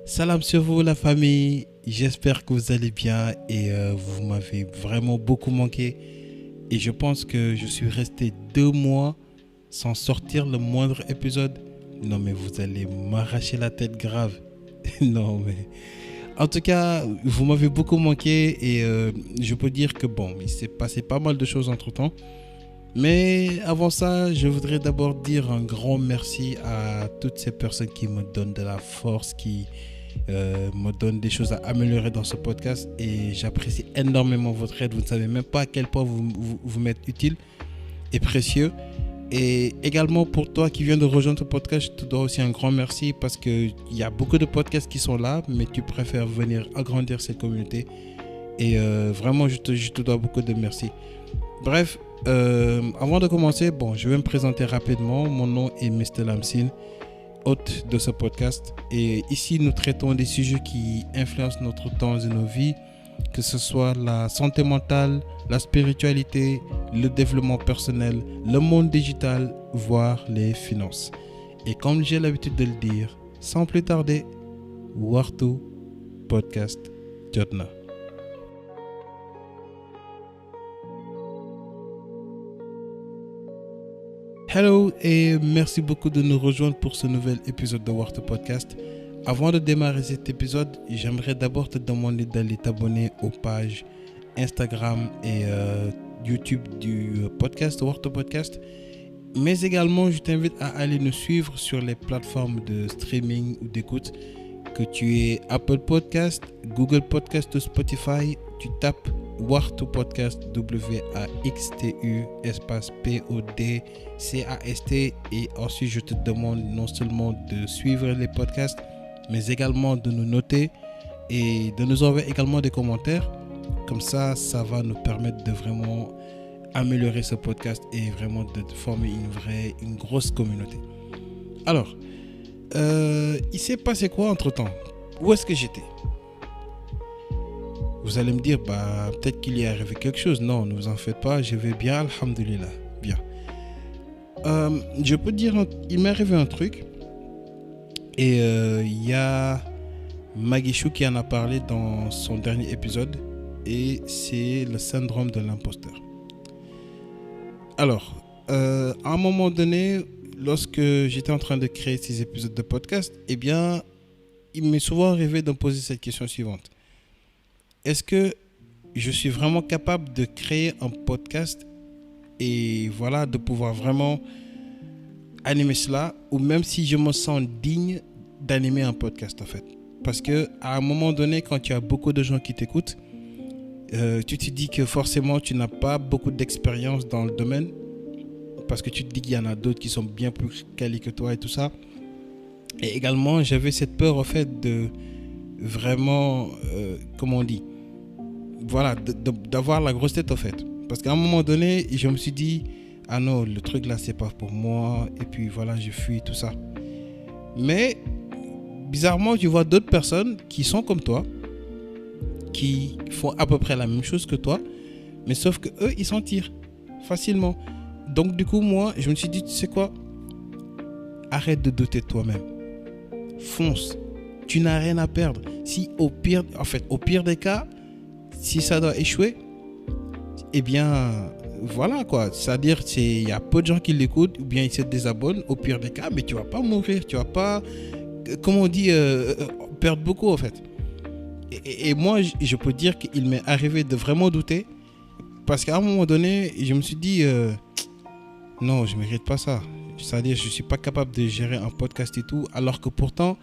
Salam sur vous la famille, j'espère que vous allez bien et vous m'avez vraiment beaucoup manqué et je pense que je suis resté 2 mois sans sortir le moindre épisode. Non mais vous allez m'arracher la tête grave. Non mais en tout cas vous m'avez beaucoup manqué et je peux dire que bon il s'est passé pas mal de choses entre temps. Mais avant ça, je voudrais d'abord dire un grand merci à toutes ces personnes qui me donnent de la force, qui me donnent des choses à améliorer dans ce podcast. Et j'apprécie énormément votre aide. Vous ne savez même pas à quel point vous m'êtes utile et précieux. Et également pour toi qui viens de rejoindre ce podcast, je te dois aussi un grand merci parce qu'il y a beaucoup de podcasts qui sont là, mais tu préfères venir agrandir cette communauté. Et vraiment, je te dois beaucoup de merci. Bref, avant de commencer, je vais me présenter rapidement. Mon nom est Mr. Lamsin, hôte de ce podcast. Et ici, nous traitons des sujets qui influencent notre temps et nos vies, que ce soit la santé mentale, la spiritualité, le développement personnel, le monde digital, voire les finances. Et comme j'ai l'habitude de le dire, sans plus tarder, Wartu Podcast Jotna. Hello et merci beaucoup de nous rejoindre pour ce nouvel épisode de Wartu Podcast. Avant de démarrer cet épisode, j'aimerais d'abord te demander d'aller t'abonner aux pages Instagram et YouTube du podcast Wartu Podcast. Mais également, je t'invite à aller nous suivre sur les plateformes de streaming ou d'écoute, que tu aies Apple Podcast, Google Podcast ou Spotify. Tu tapes Wartu Podcast, W-A-X-T-U, espace P-O-D-C-A-S-T. Et ensuite, je te demande non seulement de suivre les podcasts, mais également de nous noter et de nous envoyer également des commentaires. Comme ça, ça va nous permettre de vraiment améliorer ce podcast et vraiment de former une grosse communauté. Alors, il s'est passé quoi entre-temps? Où est-ce que j'étais? Vous allez me dire, peut-être qu'il y est arrivé quelque chose. Non, ne vous en faites pas, je vais bien, alhamdoulilah, bien. Je peux dire, il m'est arrivé un truc. Et il y a Maguichou qui en a parlé dans son dernier épisode. Et c'est le syndrome de l'imposteur. Alors, à un moment donné, lorsque j'étais en train de créer ces épisodes de podcast, il m'est souvent arrivé de me poser cette question suivante. Est-ce que je suis vraiment capable de créer un podcast et voilà, de pouvoir vraiment animer cela, ou même si je me sens digne d'animer un podcast en fait? Parce que à un moment donné, quand tu as beaucoup de gens qui t'écoutent, tu te dis que forcément tu n'as pas beaucoup d'expérience dans le domaine, parce que tu te dis qu'il y en a d'autres qui sont bien plus qualifiés que toi et tout ça. Et également, j'avais cette peur en fait de vraiment, d'avoir la grosse tête en fait. Parce qu'à un moment donné, je me suis dit, ah non, le truc là, c'est pas pour moi. Et puis voilà, je fuis tout ça. Mais bizarrement, tu vois d'autres personnes qui sont comme toi, qui font à peu près la même chose que toi, mais sauf que eux, ils s'en tirent facilement. Donc du coup, moi, je me suis dit, tu sais quoi? Arrête de douter de toi-même. Fonce. Tu n'as rien à perdre. Si au pire des cas, si ça doit échouer, voilà quoi. C'est-à-dire il y a peu de gens qui l'écoutent ou bien ils se désabonnent au pire des cas, mais tu vas pas mourir, tu vas pas, perdre beaucoup en fait. Et moi, je peux dire qu'il m'est arrivé de vraiment douter parce qu'à un moment donné, je me suis dit non, je mérite pas ça. C'est-à-dire je suis pas capable de gérer un podcast et tout, alors que pourtant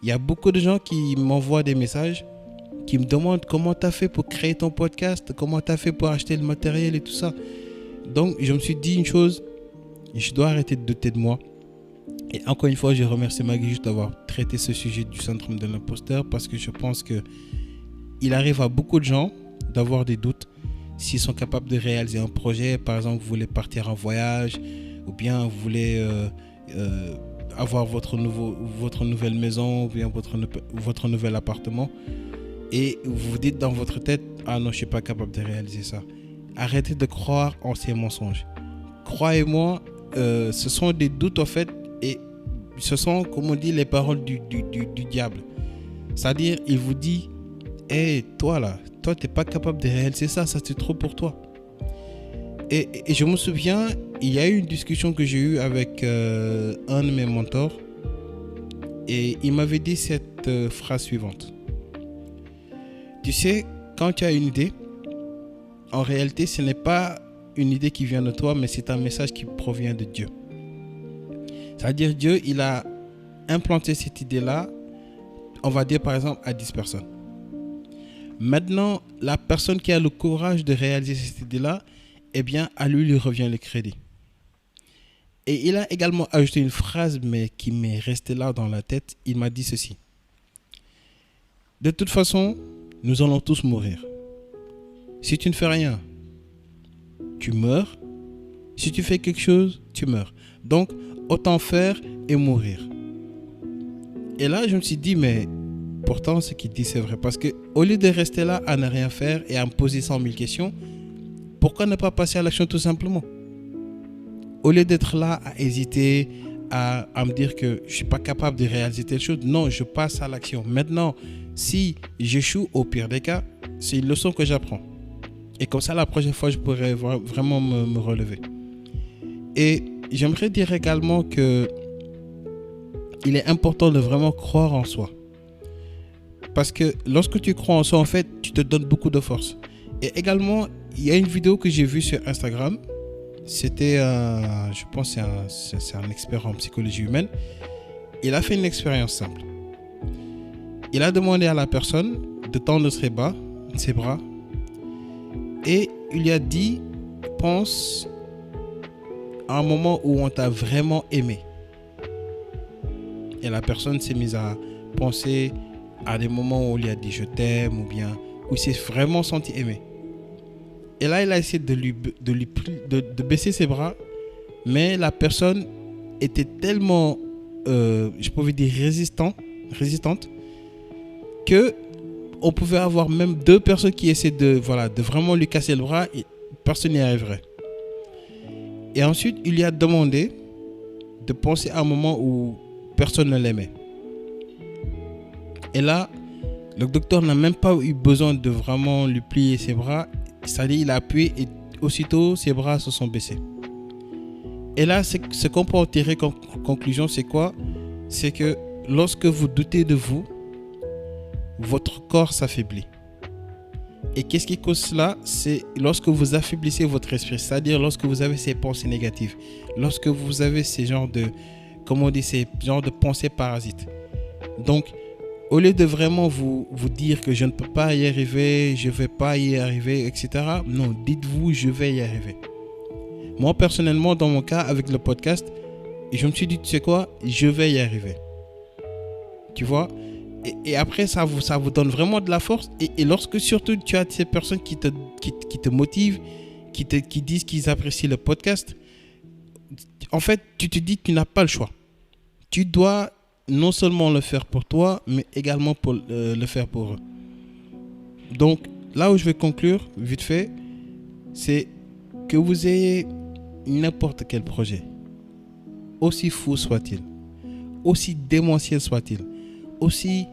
il y a beaucoup de gens qui m'envoient des messages, qui me demandent comment tu as fait pour créer ton podcast, comment tu as fait pour acheter le matériel et tout ça. Donc, je me suis dit une chose, je dois arrêter de douter de moi. Et encore une fois, je remercie Maggie juste d'avoir traité ce sujet du syndrome de l'imposteur parce que je pense qu'il arrive à beaucoup de gens d'avoir des doutes s'ils sont capables de réaliser un projet. Par exemple, vous voulez partir en voyage ou bien vous voulez avoir votre nouvelle maison ou bien votre nouvel appartement. Et vous vous dites dans votre tête, ah non, je ne suis pas capable de réaliser ça. Arrêtez de croire en ces mensonges. Croyez-moi, ce sont des doutes en fait, et ce sont, comme on dit, les paroles du diable. C'est-à-dire, il vous dit, hey, toi, t'es pas capable de réaliser ça c'est trop pour toi. Et je me souviens, il y a eu une discussion que j'ai eue avec un de mes mentors, et il m'avait dit cette phrase suivante. Tu sais, quand tu as une idée, en réalité, ce n'est pas une idée qui vient de toi, mais c'est un message qui provient de Dieu. C'est-à-dire, Dieu, il a implanté cette idée-là, on va dire par exemple à 10 personnes. Maintenant, la personne qui a le courage de réaliser cette idée-là, eh bien, à lui revient le crédit. Et il a également ajouté une phrase, mais qui m'est restée là dans la tête. Il m'a dit ceci. De toute façon, nous allons tous mourir. Si tu ne fais rien, tu meurs. Si tu fais quelque chose, tu meurs. Donc, autant faire et mourir. Et là, je me suis dit, mais pourtant, ce qu'il dit, c'est vrai. Parce que au lieu de rester là à ne rien faire et à me poser 100 000 questions, pourquoi ne pas passer à l'action tout simplement? Au lieu d'être là à hésiter, à me dire que je ne suis pas capable de réaliser telle chose, non, je passe à l'action. Maintenant, si j'échoue, au pire des cas, c'est une leçon que j'apprends. Et comme ça, la prochaine fois, je pourrais vraiment me relever. Et j'aimerais dire également que il est important de vraiment croire en soi. Parce que lorsque tu crois en soi, en fait, tu te donnes beaucoup de force. Et également, il y a une vidéo que j'ai vue sur Instagram. C'était, je pense, c'est un expert en psychologie humaine. Il a fait une expérience simple. Il a demandé à la personne de tendre ses bras. Et il lui a dit, pense à un moment où on t'a vraiment aimé. Et la personne s'est mise à penser à des moments où on lui a dit je t'aime, ou bien où il s'est vraiment senti aimé. Et là, il a essayé de baisser ses bras, mais la personne était tellement, je pouvais dire résistante, que on pouvait avoir même deux personnes qui essaient de vraiment lui casser le bras et personne n'y arriverait. Et ensuite, il lui a demandé de penser à un moment où personne ne l'aimait. Et là, le docteur n'a même pas eu besoin de vraiment lui plier ses bras. C'est-à-dire, il a appuyé et aussitôt, ses bras se sont baissés. Et là, ce qu'on peut en tirer comme conclusion, c'est quoi? C'est que lorsque vous doutez de vous, votre corps s'affaiblit. Et qu'est-ce qui cause cela? C'est lorsque vous affaiblissez votre esprit, c'est-à-dire lorsque vous avez ces pensées négatives, lorsque vous avez ces genres de pensées parasites. Donc, au lieu de vraiment vous dire que je ne peux pas y arriver, je ne vais pas y arriver, etc. Non, dites-vous, je vais y arriver. Moi, personnellement, dans mon cas, avec le podcast, je me suis dit, tu sais quoi, je vais y arriver. Tu vois? Et après, ça vous donne vraiment de la force. Et lorsque surtout tu as ces personnes qui te motivent, qui disent qu'ils apprécient le podcast, en fait, tu te dis que tu n'as pas le choix. Tu dois non seulement le faire pour toi, mais également pour le faire pour eux. Donc, là où je vais conclure, vite fait, c'est que vous ayez n'importe quel projet, aussi fou soit-il, aussi démentiel soit-il, aussi,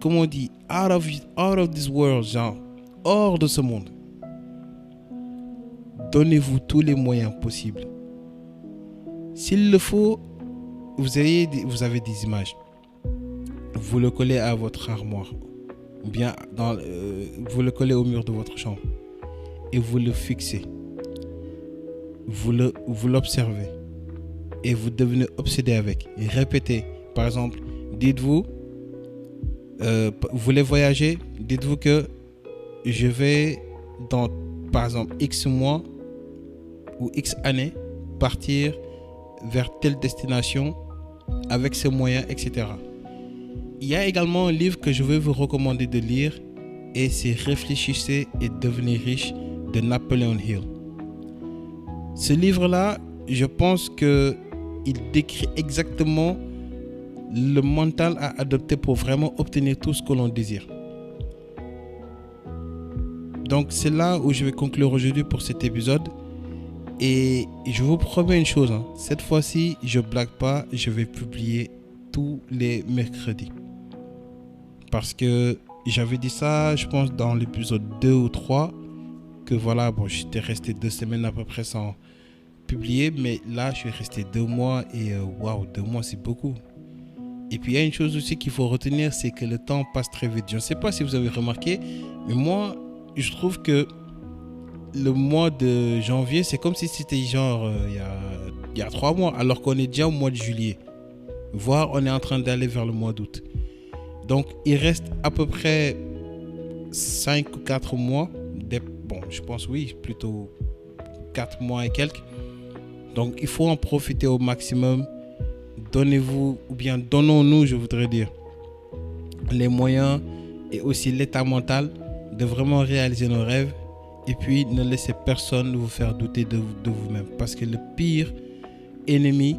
comme on dit, out of this world, genre, hors de ce monde. Donnez-vous tous les moyens possibles. S'il le faut, vous avez des images. Vous le collez à votre armoire. Ou bien vous le collez au mur de votre chambre. Et vous le fixez. Vous l'observez. Et vous devenez obsédé avec. Et répétez. Par exemple, dites-vous, vous voulez voyager, dites-vous que je vais dans, par exemple, X mois ou X années partir vers telle destination avec ces moyens, etc. Il y a également un livre que je vais vous recommander de lire et c'est Réfléchissez et devenez riche de Napoleon Hill. Ce livre-là, je pense qu'il décrit exactement le mental à adopter pour vraiment obtenir tout ce que l'on désire. Donc c'est là où je vais conclure aujourd'hui pour cet épisode. Et je vous promets une chose, cette fois-ci, je blague pas, je vais publier tous les mercredis. Parce que j'avais dit ça, je pense, dans l'épisode 2 ou 3, que voilà, bon, j'étais resté 2 semaines à peu près sans publier, mais là, je suis resté 2 mois et waouh, 2 mois, c'est beaucoup. Et puis, il y a une chose aussi qu'il faut retenir, c'est que le temps passe très vite. Je ne sais pas si vous avez remarqué, mais moi, je trouve que le mois de janvier, c'est comme si c'était genre il y a 3 mois, alors qu'on est déjà au mois de juillet. Voire, on est en train d'aller vers le mois d'août. Donc, il reste à peu près 5 ou 4 mois. Bon, je pense oui, plutôt 4 mois et quelques. Donc, il faut en profiter au maximum. Donnez-vous, ou bien donnons-nous, je voudrais dire, les moyens et aussi l'état mental de vraiment réaliser nos rêves. Et puis, ne laissez personne vous faire douter de vous-même. Parce que le pire ennemi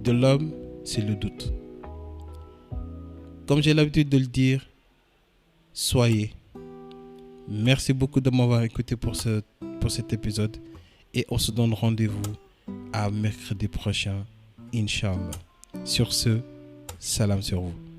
de l'homme, c'est le doute. Comme j'ai l'habitude de le dire, soyez. Merci beaucoup de m'avoir écouté pour cet épisode. Et on se donne rendez-vous à mercredi prochain, Inch'Allah. Sur ce, salam sur vous.